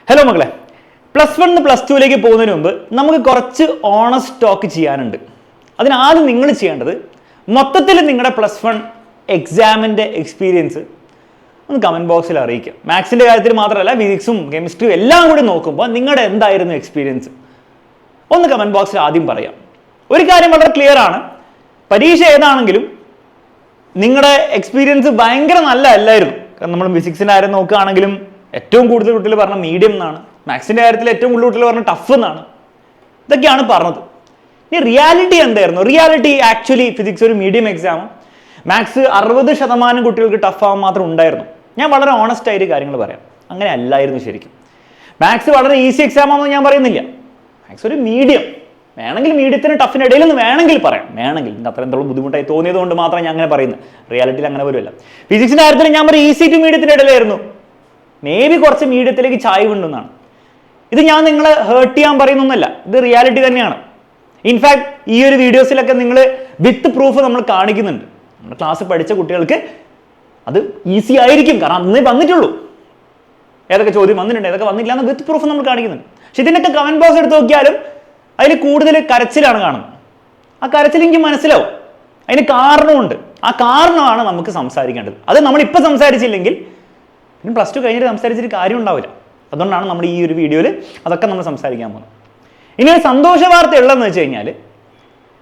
Hello മക്കളെ, +1 +2 പോകുന്നതിന് മുമ്പ് നമുക്ക് കുറച്ച് ഓണസ്റ്റ് ടോക്ക് ചെയ്യാനുണ്ട്. അതിനാദ്യം നിങ്ങൾ ചെയ്യേണ്ടത് മൊത്തത്തിൽ നിങ്ങളുടെ +1 എക്സാമിൻ്റെ എക്സ്പീരിയൻസ് ഒന്ന് കമൻറ്റ് ബോക്സിൽ അറിയിക്കുക. മാത്സിൻ്റെ കാര്യത്തിൽ മാത്രമല്ല, ഫിസിക്സും കെമിസ്ട്രിയും എല്ലാം കൂടി നോക്കുമ്പോൾ നിങ്ങളുടെ എന്തായിരുന്നു എക്സ്പീരിയൻസ് ഒന്ന് കമൻറ്റ് ബോക്സിൽ ആദ്യം പറയാം. ഒരു കാര്യം വളരെ ക്ലിയർ ആണ്, പരീക്ഷ ഏതാണെങ്കിലും നിങ്ങളുടെ എക്സ്പീരിയൻസ് ഭയങ്കര നല്ല അല്ലായിരുന്നു. കാരണം നമ്മൾ ഫിസിക്സിൻ്റെ കാര്യം നോക്കുകയാണെങ്കിലും ഏറ്റവും കൂടുതൽ കുട്ടികൾ പറഞ്ഞ മീഡിയം എന്നാണ്, മാത്സിൻ്റെ കാര്യത്തിൽ ഏറ്റവും കൂടുതൽ കുട്ടികൾ പറഞ്ഞ ടഫ് എന്നാണ്. ഇതൊക്കെയാണ് പറഞ്ഞത്. ഇനി റിയാലിറ്റി എന്തായിരുന്നു? റിയാലിറ്റി ആക്ച്വലി ഫിസിക്സ് ഒരു മീഡിയം എക്സാം, മാത്സ് 60% കുട്ടികൾക്ക് ടഫ് ആവാൻ മാത്രം ഉണ്ടായിരുന്നു. ഞാൻ വളരെ ഓണസ്റ്റ് ആയിട്ട് കാര്യങ്ങൾ പറയാം, അങ്ങനെ അല്ലായിരുന്നു ശരിക്കും. മാത്സ് വളരെ ഈസി എക്സാം ആണെന്ന് ഞാൻ പറയുന്നില്ല. മാത്സ് ഒരു മീഡിയം, വേണമെങ്കിൽ മീഡിയത്തിന് ടഫിന് ഇടയിൽ നിന്ന് വേണമെങ്കിൽ പറയാം, വേണമെങ്കിൽ അത്ര എന്തെങ്കിലും ബുദ്ധിമുട്ടായി തോന്നിയത് കൊണ്ട് മാത്രം ഞാൻ അങ്ങനെ പറയുന്നത്. റിയാലിറ്റിയിൽ അങ്ങനെ വരുമല്ല. ഫിസിക്സിൻ്റെ കാര്യത്തിൽ ഞാൻ പറയും ഈസി ടു മീഡിയത്തിൻ്റെ ഇടയിലായിരുന്നു, മേ ബി കുറച്ച് മീഡിയത്തിലേക്ക് ചായ്വുണ്ടെന്നാണ്. ഇത് ഞാൻ നിങ്ങളെ ഹേർട്ട് ചെയ്യാൻ പറയുന്നൊന്നുമല്ല, ഇത് റിയാലിറ്റി തന്നെയാണ്. ഇൻഫാക്ട് ഈ ഒരു വീഡിയോസിലൊക്കെ നിങ്ങൾ വിത്ത് പ്രൂഫ് നമ്മൾ കാണിക്കുന്നുണ്ട്. നമ്മുടെ ക്ലാസ് പഠിച്ച കുട്ടികൾക്ക് അത് ഈസി ആയിരിക്കും, കാരണം അന്നേ വന്നിട്ടുള്ളൂ. ഏതൊക്കെ ചോദ്യം വന്നിട്ടുണ്ട്, ഏതൊക്കെ വന്നില്ല എന്ന് വിത്ത് പ്രൂഫ് നമ്മൾ കാണിക്കുന്നുണ്ട്. പക്ഷെ ഇതിനൊക്കെ കമന്റ് ബോക്സ് എടുത്ത് നോക്കിയാലും അതിൽ കൂടുതൽ കരച്ചിലാണ് കാണുന്നത്. ആ കരച്ചിൽ എനിക്ക് മനസ്സിലാവും, അതിന് കാരണമുണ്ട്. ആ കാരണമാണ് നമുക്ക് സംസാരിക്കേണ്ടത്. അത് നമ്മളിപ്പോൾ സംസാരിച്ചില്ലെങ്കിൽ പിന്നെ +2 കഴിഞ്ഞിട്ട് സംസാരിച്ചിട്ട് കാര്യം ഉണ്ടാവില്ല. അതുകൊണ്ടാണ് നമ്മൾ ഈ ഒരു വീഡിയോയിൽ അതൊക്കെ നമ്മൾ സംസാരിക്കാൻ പോകുന്നത്. ഇനി ഒരു സന്തോഷ വാർത്ത ഉള്ളതെന്ന് വെച്ച് കഴിഞ്ഞാൽ,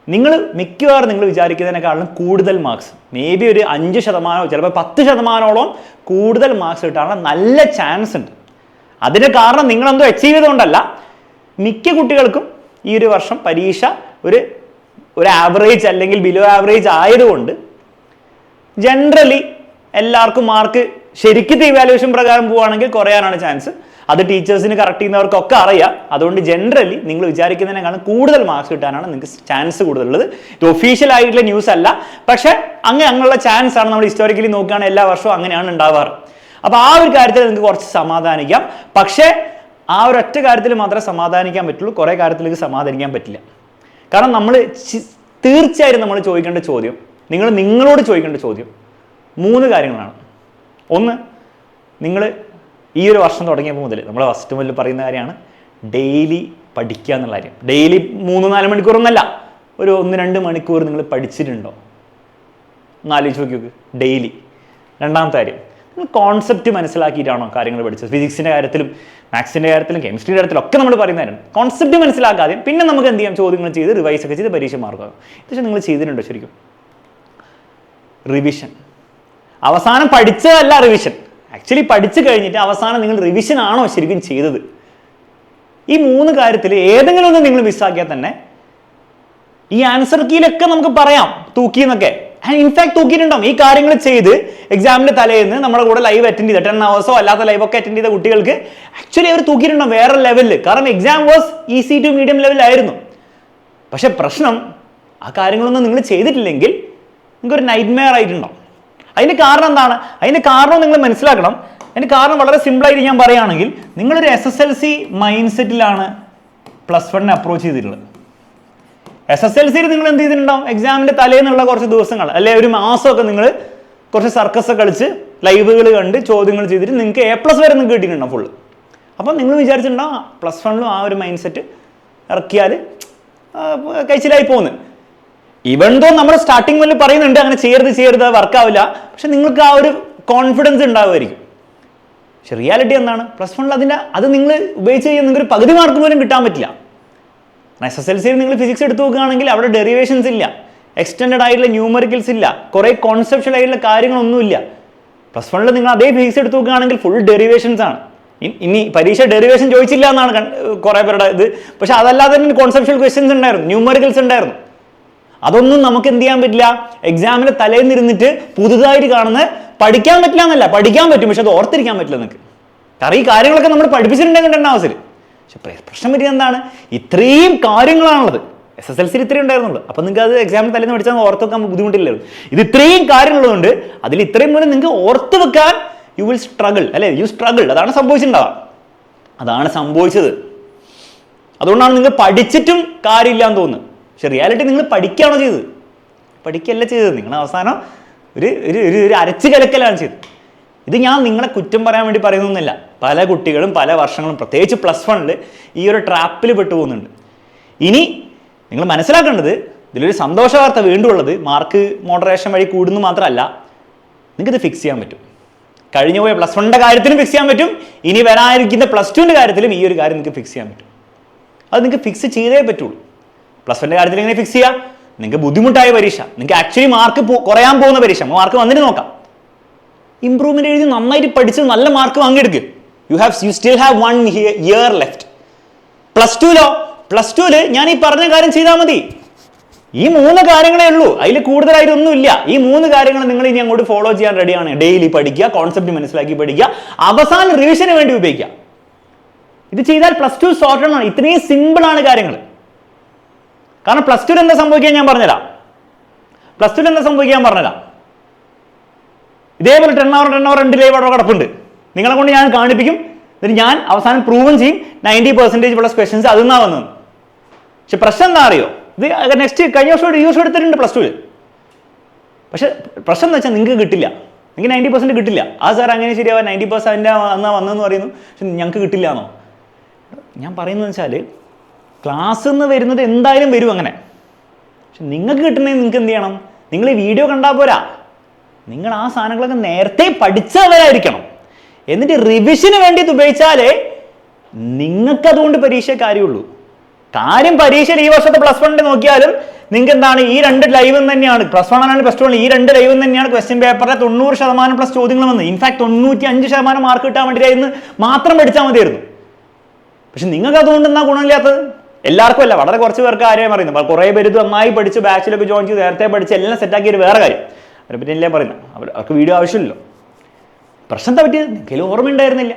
നിങ്ങൾ മിക്കവാറും നിങ്ങൾ വിചാരിക്കുന്നതിനേക്കാളും കൂടുതൽ മാർക്സ്, മേ ബി ഒരു 5%, ചിലപ്പോൾ 10%ഓളം കൂടുതൽ മാർക്സ് കിട്ടാനുള്ള നല്ല ചാൻസ് ഉണ്ട്. അതിന് കാരണം നിങ്ങളെന്തോ അച്ചീവ് ചെയ്തുകൊണ്ടല്ല, മിക്ക കുട്ടികൾക്കും ഈ ഒരു വർഷം പരീക്ഷ ഒരു ആവറേജ് അല്ലെങ്കിൽ ബിലോ ആവറേജ് ആയതുകൊണ്ട് ജനറലി എല്ലാവർക്കും മാർക്ക് ശരിക്കും ഇവാലുവേഷൻ പ്രകാരം പോവുകയാണെങ്കിൽ കുറയാനാണ് ചാൻസ്. അത് ടീച്ചേഴ്സിന് കറക്റ്റ് ചെയ്യുന്നവർക്കൊക്കെ അറിയാം. അതുകൊണ്ട് ജനറലി നിങ്ങൾ വിചാരിക്കുന്നതിനേക്കാളും കൂടുതൽ മാർക്സ് കിട്ടാനാണ് നിങ്ങൾക്ക് ചാൻസ് കൂടുതലുള്ളത്. ഇത് ഒഫീഷ്യൽ ആയിട്ടുള്ള ന്യൂസ് അല്ല, പക്ഷെ അങ്ങനെയുള്ള ചാൻസ് ആണ്. നമ്മൾ ഹിസ്റ്റോറിക്കലി നോക്കുകയാണെങ്കിൽ എല്ലാ വർഷവും അങ്ങനെയാണ് ഉണ്ടാവാറ്. അപ്പോൾ ആ ഒരു കാര്യത്തിൽ നിങ്ങൾക്ക് കുറച്ച് സമാധാനിക്കാം. പക്ഷേ ആ ഒരൊറ്റ കാര്യത്തിൽ മാത്രമേ സമാധാനിക്കാൻ പറ്റുള്ളൂ, കുറേ കാര്യത്തിലേക്ക് സമാധാനിക്കാൻ പറ്റില്ല. കാരണം നമ്മൾ തീർച്ചയായും നമ്മൾ ചോദിക്കേണ്ട ചോദ്യം, നിങ്ങളോട് ചോദിക്കേണ്ട ചോദ്യം 3 കാര്യങ്ങളാണ്. ഒന്ന്, നിങ്ങൾ ഈ ഒരു വർഷം തുടങ്ങിയപ്പോൾ മുതൽ നമ്മൾ ഫസ്റ്റ് മുതൽ പറയുന്ന കാര്യമാണ് ഡെയിലി പഠിക്കുക എന്നുള്ള കാര്യം. ഡെയിലി 3-4 മണിക്കൂറൊന്നല്ല, ഒരു 1-2 മണിക്കൂർ നിങ്ങൾ പഠിച്ചിട്ടുണ്ടോ ഒന്ന് ആലോചിച്ച് നോക്കി ഡെയിലി. രണ്ടാമത്തെ കാര്യം, നിങ്ങൾ കോൺസെപ്റ്റ് മനസ്സിലാക്കിയിട്ടാണോ കാര്യങ്ങൾ പഠിച്ചത്? ഫിസിക്സിൻ്റെ കാര്യത്തിലും മാത്സിൻ്റെ കാര്യത്തിലും കെമിസ്ട്രിയുടെ കാര്യത്തിലും ഒക്കെ നമ്മൾ പറയുന്ന കാര്യം കോൺസെപ്റ്റ് മനസ്സിലാക്കാതെ പിന്നെ നമുക്ക് എന്ത് ചെയ്യാം, ചോദ്യങ്ങൾ ചെയ്ത് റിവൈസ് ഒക്കെ ചെയ്ത് പരീക്ഷ മാർക്കാകും. പക്ഷേ നിങ്ങൾ ചെയ്തിട്ടുണ്ടോ ശരിക്കും റിവിഷൻ? അവസാനം പഠിച്ചതല്ല റിവിഷൻ, ആക്ച്വലി പഠിച്ചു കഴിഞ്ഞിട്ട് അവസാനം നിങ്ങൾ റിവിഷൻ ആണോ ശരിക്കും ചെയ്തത്? ഈ 3 കാര്യത്തിൽ ഏതെങ്കിലും ഒന്ന് നിങ്ങൾ മിസ്സാക്കിയാൽ തന്നെ ഈ ആൻസർ കീയിലൊക്കെ നമുക്ക് പറയാം തൂക്കിയെന്നൊക്കെ. ഇൻഫാക്ട് തൂക്കിയിട്ടുണ്ടാവും. ഈ കാര്യങ്ങൾ ചെയ്ത് എക്സാമിന്റെ തലേന്ന് നമ്മുടെ കൂടെ ലൈവ് അറ്റൻഡ് ചെയ്ത 10 hours അല്ലാത്ത ലൈവൊക്കെ അറ്റൻഡ് ചെയ്ത കുട്ടികൾക്ക് ആക്ച്വലി അവർ തൂക്കിയിട്ടുണ്ടാവും വേറെ ലെവലിൽ. കാരണം exam was easy to medium ലെവലായിരുന്നു. പക്ഷെ പ്രശ്നം ആ കാര്യങ്ങളൊന്നും നിങ്ങൾ ചെയ്തിട്ടില്ലെങ്കിൽ നിങ്ങൾക്കൊരു നൈറ്റ് മെയർ ആയിട്ടുണ്ടാവും. അതിന് കാരണം എന്താണ്? അതിന് കാരണം നിങ്ങൾ മനസ്സിലാക്കണം. അതിന് കാരണം വളരെ സിമ്പിളായിട്ട് ഞാൻ പറയുകയാണെങ്കിൽ, നിങ്ങളൊരു SSLC മൈൻഡ് സെറ്റിലാണ് +1 അപ്രോച്ച് ചെയ്തിട്ടുള്ളത്. SSLCയിൽ നിങ്ങൾ എന്ത് ചെയ്തിട്ടുണ്ടാവും? എക്സാമിൻ്റെ തലേന്നുള്ള കുറച്ച് ദിവസങ്ങൾ അല്ലെ ഒരു മാസമൊക്കെ നിങ്ങൾ കുറച്ച് സർക്കസ് കളിച്ച് ലൈവുകൾ കണ്ട് ചോദ്യങ്ങൾ ചെയ്തിട്ട് നിങ്ങൾക്ക് A+ വരെ നിങ്ങൾക്ക് കിട്ടിയിട്ടുണ്ടാവും ഫുള്ള്. അപ്പം നിങ്ങൾ വിചാരിച്ചിട്ടുണ്ടാവും +1 ആ ഒരു മൈൻഡ് സെറ്റ് ഇറക്കിയാൽ കഴിച്ചിലായി പോകുന്നു. ഈവൻ ദോ നമ്മൾ സ്റ്റാർട്ടിങ് മുതൽ പറയുന്നുണ്ട് അങ്ങനെ ചെയ്യരുത് വർക്കാവില്ല, പക്ഷെ നിങ്ങൾക്ക് ആ ഒരു കോൺഫിഡൻസ് ഉണ്ടാവുമായിരിക്കും. പക്ഷെ റിയാലിറ്റി എന്താണ്? +1 അത് നിങ്ങൾ ഉപയോഗിച്ച് കഴിഞ്ഞാൽ നിങ്ങൾക്ക് ഒരു പകുതി മാർക്ക് പോലും കിട്ടാൻ പറ്റില്ല. SSLCയിൽ നിങ്ങൾ ഫിസിക്സ് എടുത്ത് നോക്കുകയാണെങ്കിൽ അവിടെ ഡെറിവേഷൻസ് ഇല്ല, എക്സ്റ്റെൻഡഡ് ആയിട്ടുള്ള ന്യൂമറിക്കൽസ് ഇല്ല, കുറേ കോൺസെപ്ഷ്യൽ ആയിട്ടുള്ള കാര്യങ്ങളൊന്നുമില്ല. +1 നിങ്ങൾ അതേ ഫിസിക്സ് എടുത്ത് നോക്കുകയാണെങ്കിൽ ഫുൾ ഡെറിവേഷൻസ് ആണ്. ഇനി പരീക്ഷ ഡെറിവേഷൻ ചോദിച്ചില്ല എന്നാണ് കുറേ പേരുടെ ഇത്. പക്ഷെ അതല്ലാതെ തന്നെ കോൺസെപ്ഷ്യൽ ക്വസ്റ്റ്യൻസ് ഉണ്ടായിരുന്നു, ന്യൂമറിക്കൽസ് ഉണ്ടായിരുന്നു. അതൊന്നും നമുക്ക് എന്ത് ചെയ്യാൻ പറ്റില്ല. എക്സാമിന് തലേന്നിരുന്നിട്ട് പുതുതായിട്ട് കാണുന്ന പഠിക്കാൻ പറ്റില്ല എന്നല്ല, പഠിക്കാൻ പറ്റും, പക്ഷെ അത് ഓർത്തിരിക്കാൻ പറ്റില്ല നിങ്ങൾക്ക്. കാരണം ഈ കാര്യങ്ങളൊക്കെ നമ്മൾ പഠിപ്പിച്ചിട്ടുണ്ടെങ്കിൽ 2 അവസരം. പക്ഷെ പ്രശ്നം പറ്റിയത് എന്താണ്? ഇത്രയും കാര്യങ്ങളാണുള്ളത്. SSLCയിൽ ഇത്രയും ഉണ്ടായിരുന്നുള്ളൂ. അപ്പം നിങ്ങൾക്ക് അത് എക്സാമിന് തലേന്ന് പഠിച്ചാൽ ഓർത്ത് വെക്കാൻ ബുദ്ധിമുട്ടില്ലല്ലോ. ഇത് ഇത്രയും കാര്യങ്ങളുള്ളതുകൊണ്ട് അതിൽ ഇത്രയും മൂലം നിങ്ങൾക്ക് ഓർത്ത് വെക്കാൻ യു വിൽ സ്ട്രഗിൾ, അല്ലേ? You struggle. അതാണ് സംഭവിച്ചിട്ടുണ്ടാവുക, അതാണ് സംഭവിച്ചത്. അതുകൊണ്ടാണ് നിങ്ങൾ പഠിച്ചിട്ടും കാര്യമില്ല എന്ന് തോന്നുന്നത്. പക്ഷെ റിയാലിറ്റി നിങ്ങൾ പഠിക്കുകയാണോ ചെയ്തത്? പഠിക്കുകയല്ല ചെയ്തത്. നിങ്ങൾ അവസാനം ഒരു അരച്ച് കലക്കലാണ് ചെയ്തത്. ഇത് ഞാൻ നിങ്ങളെ കുറ്റം പറയാൻ വേണ്ടി പറയുന്നൊന്നുമില്ല. പല കുട്ടികളും പല വർഷങ്ങളും പ്രത്യേകിച്ച് +1 ഈ ഒരു ട്രാപ്പിൽ പെട്ടുപോകുന്നുണ്ട്. ഇനി നിങ്ങൾ മനസ്സിലാക്കേണ്ടത്, ഇതിലൊരു സന്തോഷ വാർത്ത വീണ്ടും ഉള്ളത്, മാർക്ക് മോഡറേഷൻ വഴി കൂടുന്നു മാത്രമല്ല, നിങ്ങൾക്കിത് ഫിക്സ് ചെയ്യാൻ പറ്റും. കഴിഞ്ഞു പോയ +1 കാര്യത്തിലും ഫിക്സ് ചെയ്യാൻ പറ്റും. ഇനി വരാനിരിക്കുന്ന +2 കാര്യത്തിലും ഈ ഒരു കാര്യം നിങ്ങൾക്ക് ഫിക്സ് ചെയ്യാൻ പറ്റും. അത് നിങ്ങൾക്ക് ഫിക്സ് ചെയ്തേ പറ്റുള്ളൂ. +1 കാര്യത്തിൽ എങ്ങനെ ഫിക്സ് ചെയ്യുക? നിങ്ങൾക്ക് ബുദ്ധിമുട്ടായ പരീക്ഷ, നിങ്ങൾക്ക് ആക്ച്വലി മാർക്ക് കുറയാൻ പോകുന്ന പരീക്ഷ, മാർക്ക് വന്നിട്ട് നോക്കാം. ഇംപ്രൂവ്മെന്റ് എഴുതി നന്നായിട്ട് പഠിച്ച് നല്ല മാർക്ക് വാങ്ങിയെടുക്കുക. You still have 1 year left. +2 ഞാൻ ഈ പറഞ്ഞ കാര്യം ചെയ്താൽ മതി. ഈ 3 കാര്യങ്ങളേ ഉള്ളൂ, അതിൽ കൂടുതലായിട്ടൊന്നുമില്ല. ഈ 3 കാര്യങ്ങൾ നിങ്ങൾ ഇനി അങ്ങോട്ട് ഫോളോ ചെയ്യാൻ റെഡിയാണ്. ഡെയിലി പഠിക്കുക, കോൺസെപ്റ്റ് മനസ്സിലാക്കി പഠിക്കുക, അവസാന റിവിഷന് വേണ്ടി ഉപയോഗിക്കുക. ഇത് ചെയ്താൽ +2 സോർട്ടഡ് ആണ്. ഇത്രയും സിമ്പിൾ ആണ് കാര്യങ്ങൾ. കാരണം +2 എന്താ സംഭവിക്കാൻ ഞാൻ പറഞ്ഞുതരാം. ഇതേപോലെ 10 hour 2 ലൈവ് അവിടെ കിടപ്പുണ്ട്. നിങ്ങളെ കൊണ്ട് ഞാൻ കാണിപ്പിക്കും. എന്നിട്ട് ഞാൻ അവസാനം പ്രൂവൻ ചെയ്യും 90% ക്വസ്റ്റ്യൻസ് അതിൽ നിന്നാണ് വന്നത്. പക്ഷെ പ്രശ്നം എന്താ അറിയോ? ഇത് നെക്സ്റ്റ് കഴിഞ്ഞ വർഷം എടുത്തിട്ടുണ്ട് +2. പക്ഷെ പ്രശ്നം എന്ന് വെച്ചാൽ നിങ്ങൾക്ക് കിട്ടില്ല. നിങ്ങൾക്ക് 90% കിട്ടില്ല. ആ സാർ അങ്ങനെ ശരിയാവാൻ 90% എന്നാ വന്നതെന്ന് പറയുന്നു, പക്ഷെ ഞങ്ങൾക്ക് കിട്ടില്ല എന്നോ? ഞാൻ പറയുന്നത് വെച്ചാൽ ക്ലാസ്സിൽ നിന്ന് വരുന്നത് എന്തായാലും വരും അങ്ങനെ. പക്ഷെ നിങ്ങൾക്ക് കിട്ടണമെങ്കിൽ നിങ്ങൾക്ക് എന്ത് ചെയ്യണം? നിങ്ങൾ ഈ വീഡിയോ കണ്ടാൽ പോരാ, നിങ്ങൾ ആ സാധനങ്ങളൊക്കെ നേരത്തെ പഠിച്ചവരായിരിക്കണം. എന്നിട്ട് റിവിഷന് വേണ്ടി ഇത് ഉപയോഗിച്ചാലേ നിങ്ങൾക്ക് അതുകൊണ്ട് പരീക്ഷ കാര്യമുള്ളൂ. കാര്യം പരീക്ഷയിൽ ഈ വർഷത്തെ +1 നോക്കിയാലും നിങ്ങൾക്ക് എന്താണ്, ഈ 2 ലൈവ് തന്നെയാണ്. +1 ആണ് +2 ഈ 2 ലൈവ് തന്നെയാണ് ക്വസ്റ്റ്യൻ പേപ്പറിലെ 90% ചോദ്യങ്ങൾ വന്നത്. ഇൻഫാക്ട് 95% മാർക്ക് കിട്ടാൻ വേണ്ടിയിട്ടായിരുന്നു മാത്രം പഠിച്ചാൽ മതിയായിരുന്നു. പക്ഷെ നിങ്ങൾക്ക് അതുകൊണ്ട് എന്നാ ഗുണമില്ലാത്തത്? എല്ലാവർക്കും അല്ല, വളരെ കുറച്ച് പേർക്ക് ആരെയും പറയുന്നത്. കുറേ പേര് ഇത് നന്നായി പഠിച്ച് ബാച്ചിലൊക്കെ ജോയിൻ ചെയ്ത് നേരത്തെ പഠിച്ച് എല്ലാം സെറ്റാക്കിയൊരു വേറെ കാര്യം, അവരെ പറ്റി അല്ലേ പറയുന്നത്. അവർക്ക് വീഡിയോ ആവശ്യമില്ലല്ലോ. പ്രശ്നത്തെ പറ്റി നിങ്ങൾക്ക് ഓർമ്മയുണ്ടായിരുന്നില്ല.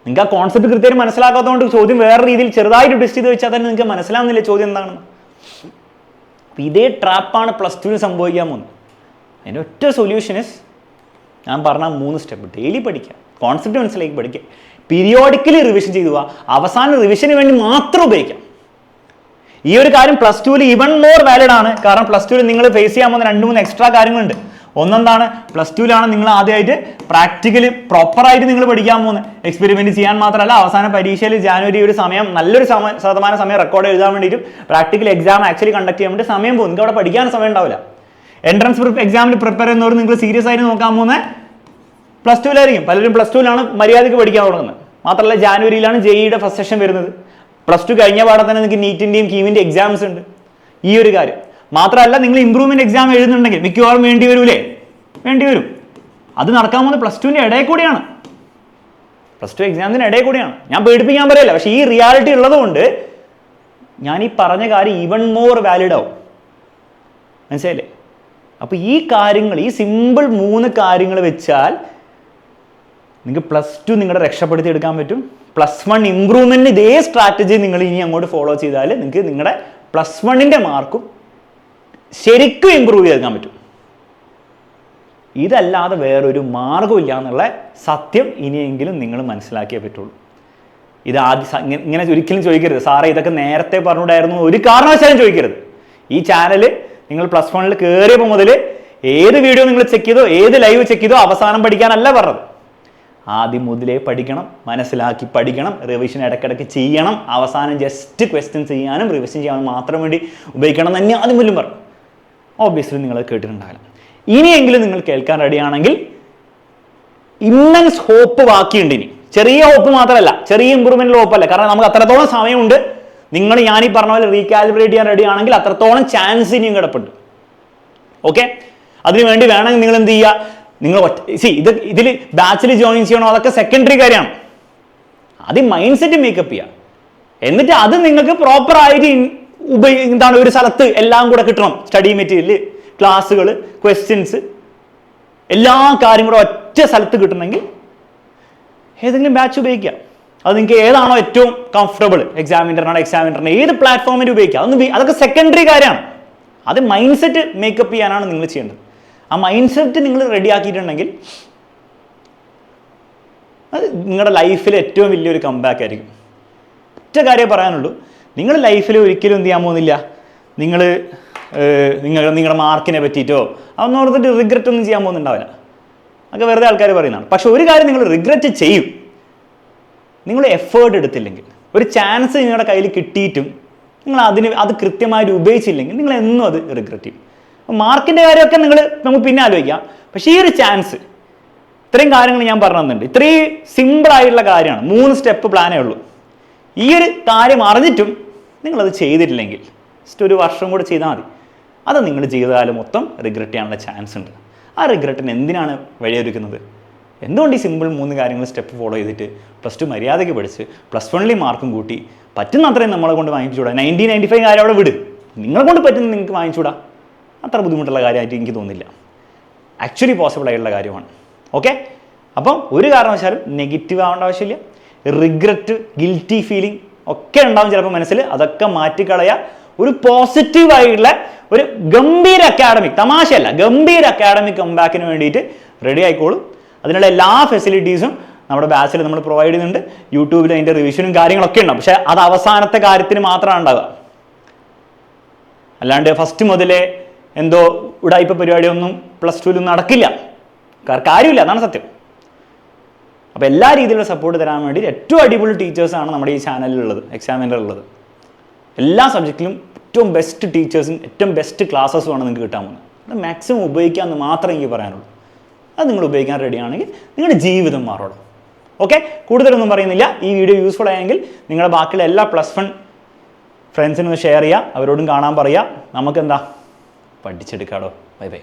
നിങ്ങൾക്ക് ആ കോൺസെപ്റ്റ് കൃത്യമായിട്ട് മനസ്സിലാക്കാത്തതുകൊണ്ട് ചോദ്യം വേറെ രീതിയിൽ ചെറുതായിട്ട് ടെസ്റ്റ് ചെയ്ത് വെച്ചാൽ തന്നെ നിങ്ങൾക്ക് മനസ്സിലാവുന്നില്ല ചോദ്യം എന്താണെന്ന്. അപ്പം ഇതേ ട്രാപ്പാണ് +2 സംഭവിക്കാൻ പോകുന്നത്. അതിൻ്റെ ഒറ്റ സൊല്യൂഷൻസ് ഞാൻ പറഞ്ഞ 3 സ്റ്റെപ്പ്. ഡെയിലി പഠിക്കുക, കോൺസെപ്റ്റ് മനസ്സിലാക്കി പഠിക്കുക, പീരിയോഡിക്കലി റിവിഷൻ ചെയ്തു പോവുക, അവസാന റിവിഷന് വേണ്ടി മാത്രം ഉപയോഗിക്കാം. ഈ ഒരു കാര്യം +2 ഈവൺ മോർ വാലിഡ് ആണ്. കാരണം +2 നിങ്ങൾ ഫേസ് ചെയ്യാൻ പോകുന്ന 2-3 എക്സ്ട്രാ കാര്യങ്ങളുണ്ട്. ഒന്നെന്താണ്, +2 നിങ്ങൾ ആദ്യമായിട്ട് പ്രാക്ടിക്കലി പ്രോപ്പറായിട്ട് നിങ്ങൾ പഠിക്കാൻ പോകുന്നത്. എക്സ്പെരിമെന്റ് ചെയ്യാൻ മാത്രമല്ല, അവസാന പരീക്ഷയിൽ ജാനുവരി ഒരു സമയം, നല്ലൊരു ശതമാനം സമയം റെക്കോർഡ് എഴുതാൻ വേണ്ടിയിട്ടും പ്രാക്ടിക്കൽ എക്സാം ആക്ച്വലി കണ്ടക്ട് ചെയ്യാൻ വേണ്ടി സമയം പോകും. നിങ്ങൾക്ക് അവിടെ പഠിക്കാൻ സമയം ഉണ്ടാവില്ല. എൻട്രൻസ് എക്സാമിൽ പ്രിപ്പയർ ചെയ്യുന്നവർ നിങ്ങൾ സീരിയസ് ആയിട്ട് നോക്കാൻ പോകുന്നത് +2 പലരും +2 മര്യാദയ്ക്ക് പഠിക്കാൻ തുടങ്ങുന്നത്. മാത്രമല്ല ജാനുവരിയിലാണ് JEE ഫസ്റ്റ് സെഷൻ വരുന്നത്. +2 കഴിഞ്ഞ പാടെ തന്നെ നിങ്ങൾക്ക് നീറ്റിന്റെയും കീമിന്റെ എക്സാംസ് ഉണ്ട്. ഈ ഒരു കാര്യം മാത്രമല്ല, നിങ്ങൾ ഇംപ്രൂവ്മെന്റ് എക്സാം എഴുതുന്നുണ്ടെങ്കിൽ മിക്കവാറും വേണ്ടി വരും. അത് നടക്കാൻ പോകുന്നത് +2 ഇടയിൽ കൂടിയാണ്. +2 എക്സാമിന് ഇടയിൽ കൂടിയാണ്. ഞാൻ പേടിപ്പിക്കാൻ പറയല്ല, പക്ഷെ ഈ റിയാലിറ്റി ഉള്ളതുകൊണ്ട് ഞാൻ ഈ പറഞ്ഞ കാര്യം ഈവൺ മോർ വാലിഡ് ആവും. മനസ്സിലായില്ലേ? അപ്പൊ ഈ കാര്യങ്ങൾ, ഈ സിമ്പിൾ 3 കാര്യങ്ങൾ വെച്ചാൽ നിങ്ങൾക്ക് +2 നിങ്ങളുടെ രക്ഷപ്പെടുത്തി എടുക്കാൻ പറ്റും. +1 ഇംപ്രൂവ്മെന്റ് ഇതേ സ്ട്രാറ്റജി നിങ്ങൾ ഇനി അങ്ങോട്ട് ഫോളോ ചെയ്താൽ നിങ്ങൾക്ക് നിങ്ങളുടെ +1 മാർക്കും ശരിക്കും ഇമ്പ്രൂവ് ചെയ്തെടുക്കാൻ പറ്റും. ഇതല്ലാതെ വേറൊരു മാർഗമില്ല എന്നുള്ള സത്യം ഇനിയെങ്കിലും നിങ്ങൾ മനസ്സിലാക്കിയേ പറ്റുള്ളൂ. ഇത് ഇങ്ങനെ ഒരിക്കലും ചോദിക്കരുത്, സാറേ ഇതൊക്കെ നേരത്തെ പറഞ്ഞുകൂടായിരുന്നു, ഒരു കാരണവശാലും ചോദിക്കരുത്. ഈ ചാനൽ നിങ്ങൾ +1 കയറിയപ്പോൾ മുതൽ ഏത് വീഡിയോ നിങ്ങൾ ചെക്ക് ചെയ്തോ, ഏത് ലൈവ് ചെക്ക് ചെയ്തോ അവസാനം പഠിക്കാനല്ല പറഞ്ഞത്. ആദ്യം മുതലേ പഠിക്കണം, മനസ്സിലാക്കി പഠിക്കണം, റിവിഷൻ ഇടയ്ക്കിടയ്ക്ക് ചെയ്യണം, അവസാനം ജസ്റ്റ് ക്വസ്റ്റ്യൻ ചെയ്യാനും റിവിഷൻ ചെയ്യാനും മാത്രം വേണ്ടി ഉപയോഗിക്കണം തന്നെ ആദ്യം മുതലും പറഞ്ഞു. ഓബ്വിയസ്ലി നിങ്ങൾ കേട്ടിട്ടുണ്ടാവില്ല. ഇനിയെങ്കിലും നിങ്ങൾ കേൾക്കാൻ റെഡിയാണെങ്കിൽ ഇമ്മൻസ് ഹോപ്പ് ബാക്കിയുണ്ട്. ഇനി ചെറിയ ഹോപ്പ് മാത്രമല്ല, ചെറിയ ഇമ്പ്രൂവ്മെന്റിൽ ഹോപ്പല്ല. കാരണം നമുക്ക് അത്രത്തോളം സമയമുണ്ട്. നിങ്ങൾ ഞാൻ ഈ പറഞ്ഞ പോലെ റീകാലിബ്രേറ്റ് ചെയ്യാൻ റെഡി ആണെങ്കിൽ അത്രത്തോളം ചാൻസ് ഇനിയും കിടപ്പുണ്ട്. ഓക്കെ, അതിനുവേണ്ടി വേണമെങ്കിൽ നിങ്ങൾ എന്ത് ചെയ്യുക, നിങ്ങൾ ഇതിൽ ബാച്ചിൽ ജോയിൻ ചെയ്യണോ അതൊക്കെ സെക്കൻഡറി കാര്യമാണ്. ആദ്യം മൈൻഡ് സെറ്റ് മേക്കപ്പ് ചെയ്യുക. എന്നിട്ട് അത് നിങ്ങൾക്ക് പ്രോപ്പറായിട്ട് എന്താണ് ഒരു സ്ഥലത്ത് എല്ലാം കൂടെ കിട്ടണം. സ്റ്റഡി മെറ്റീരിയൽ, ക്ലാസ്സുകൾ, ക്വസ്റ്റ്യൻസ്, എല്ലാ കാര്യങ്ങളും ഒറ്റ സ്ഥലത്ത് കിട്ടണമെങ്കിൽ ഏതെങ്കിലും ബാച്ച് ഉപയോഗിക്കുക. അത് നിങ്ങൾക്ക് ഏതാണോ ഏറ്റവും കംഫർട്ടബിൾ, എക്സാമിനറിന് ഏത് പ്ലാറ്റ്ഫോമിൽ ഉപയോഗിക്കുക. അതൊക്കെ സെക്കൻഡറി കാര്യമാണ്. അത് മൈൻഡ് സെറ്റ് മേക്കപ്പ് ചെയ്യാനാണ് നിങ്ങൾ ചെയ്യേണ്ടത്. ആ മൈൻഡ് സെറ്റ് നിങ്ങൾ റെഡി ആക്കിയിട്ടുണ്ടെങ്കിൽ അത് നിങ്ങളുടെ ലൈഫിൽ ഏറ്റവും വലിയൊരു കംബാക്ക് ആയിരിക്കും. ഒറ്റ കാര്യം പറയാനുള്ളൂ, നിങ്ങൾ ലൈഫിൽ ഒരിക്കലും എന്ത് ചെയ്യാൻ പോകുന്നില്ല, നിങ്ങളുടെ മാർക്കിനെ പറ്റിയിട്ടോ അതൊന്നും ഓർത്തിട്ട് റിഗ്രറ്റ് ഒന്നും ചെയ്യാൻ പോകുന്നുണ്ടാവില്ല. അതൊക്കെ വെറുതെ ആൾക്കാർ പറയുന്നതാണ്. പക്ഷെ ഒരു കാര്യം നിങ്ങൾ റിഗ്രറ്റ് ചെയ്യും, നിങ്ങൾ എഫേർട്ട് എടുത്തില്ലെങ്കിൽ, ഒരു ചാൻസ് നിങ്ങളുടെ കയ്യിൽ കിട്ടിയിട്ടും നിങ്ങൾ അത് കൃത്യമായിട്ട് ഉപയോഗിച്ചില്ലെങ്കിൽ നിങ്ങൾ എന്നും അത് റിഗ്രറ്റ് ചെയ്യും. അപ്പോൾ മാർക്കിൻ്റെ കാര്യമൊക്കെ നമുക്ക് പിന്നെ ആലോചിക്കാം. പക്ഷേ ഈ ഒരു ചാൻസ്, ഇത്രയും കാര്യങ്ങൾ ഞാൻ പറഞ്ഞു തന്നിട്ടുണ്ട്. ഇത്രയും സിമ്പിളായിട്ടുള്ള കാര്യമാണ്, 3 സ്റ്റെപ്പ് പ്ലാനേ ഉള്ളൂ. ഈ ഒരു കാര്യം അറിഞ്ഞിട്ടും നിങ്ങളത് ചെയ്തിട്ടില്ലെങ്കിൽ ജസ്റ്റ് ഒരു വർഷം കൂടെ ചെയ്താൽ മതി. അത് നിങ്ങൾ ജീവിതകാലം മൊത്തം റിഗ്രറ്റ് ചെയ്യാനുള്ള ചാൻസ് ഉണ്ട്. ആ റിഗ്രറ്റിന് എന്തിനാണ് വഴിയൊരുക്കുന്നത്? എന്തുകൊണ്ട് ഈ സിമ്പിൾ 3 കാര്യങ്ങൾ സ്റ്റെപ്പ് ഫോളോ ചെയ്തിട്ട് +2 മര്യാദയ്ക്ക് പഠിച്ച് +1 മാർക്കും കൂട്ടി പറ്റുന്ന അത്രയും നമ്മളെ കൊണ്ട് വാങ്ങിച്ചുകൂടാ? 90-95 കാര്യം അവിടെ വിട്, നിങ്ങളെ കൊണ്ട് പറ്റുന്ന നിങ്ങൾക്ക് വാങ്ങിച്ചുകൂടാ? അത്ര ബുദ്ധിമുട്ടുള്ള കാര്യമായിട്ട് എനിക്ക് തോന്നുന്നില്ല. ആക്ച്വലി പോസിബിൾ ആയിട്ടുള്ള കാര്യമാണ്. ഓക്കെ, അപ്പം ഒരു കാരണവശാലും നെഗറ്റീവ് ആവേണ്ട ആവശ്യമില്ല. റിഗ്രറ്റ്, ഗിൽറ്റി ഫീലിംഗ് ഒക്കെ ഉണ്ടാവും ചിലപ്പോൾ മനസ്സിൽ. അതൊക്കെ മാറ്റിക്കളയുക. ഒരു പോസിറ്റീവായിട്ടുള്ള ഒരു ഗംഭീര അക്കാഡമിക്, തമാശയല്ല, ഗംഭീര അക്കാഡമിക് കംബാക്കിന് വേണ്ടിയിട്ട് റെഡി ആയിക്കോളും. അതിനുള്ള എല്ലാ ഫെസിലിറ്റീസും നമ്മുടെ ബാച്ചിൽ നമ്മൾ പ്രൊവൈഡ് ചെയ്യുന്നുണ്ട്. യൂട്യൂബിൽ അതിൻ്റെ റിവിഷനും കാര്യങ്ങളൊക്കെ ഉണ്ടാവും. പക്ഷേ അത് അവസാനത്തെ കാര്യത്തിന് മാത്രമാണ് ഉണ്ടാവുക. അല്ലാണ്ട് ഫസ്റ്റ് മുതലേ എന്തോ ഉടായ്പ പരിപാടിയൊന്നും +2 നടക്കില്ല. കാര്യമില്ല, അതാണ് സത്യം. അപ്പോൾ എല്ലാ രീതിയിലുള്ള സപ്പോർട്ട് തരാൻ വേണ്ടി ഏറ്റവും അടിപൊളി ടീച്ചേഴ്സാണ് നമ്മുടെ ഈ ചാനലിലുള്ളത്, എക്സാമിനുള്ളത്. എല്ലാ സബ്ജക്റ്റിലും ഏറ്റവും ബെസ്റ്റ് ടീച്ചേഴ്സും ഏറ്റവും ബെസ്റ്റ് ക്ലാസ്സസുമാണ് നിങ്ങൾക്ക് കിട്ടാൻ പോകുന്നത്. അത് മാക്സിമം ഉപയോഗിക്കാമെന്ന് മാത്രമേ എനിക്ക് പറയാനുള്ളൂ. അത് നിങ്ങൾ ഉപയോഗിക്കാൻ റെഡിയാണെങ്കിൽ നിങ്ങളുടെ ജീവിതം മാറുള്ളൂ. ഓക്കെ, കൂടുതലൊന്നും പറയുന്നില്ല. ഈ വീഡിയോ യൂസ്ഫുൾ ആയെങ്കിൽ നിങ്ങളുടെ ബാക്കിയുള്ള എല്ലാ +1 ഫ്രണ്ട്സിനൊന്ന് ഷെയർ ചെയ്യുക, അവരോടും കാണാൻ പറയുക. നമുക്കെന്താ പഠിച്ചെടുക്കാടോ. Bye bye.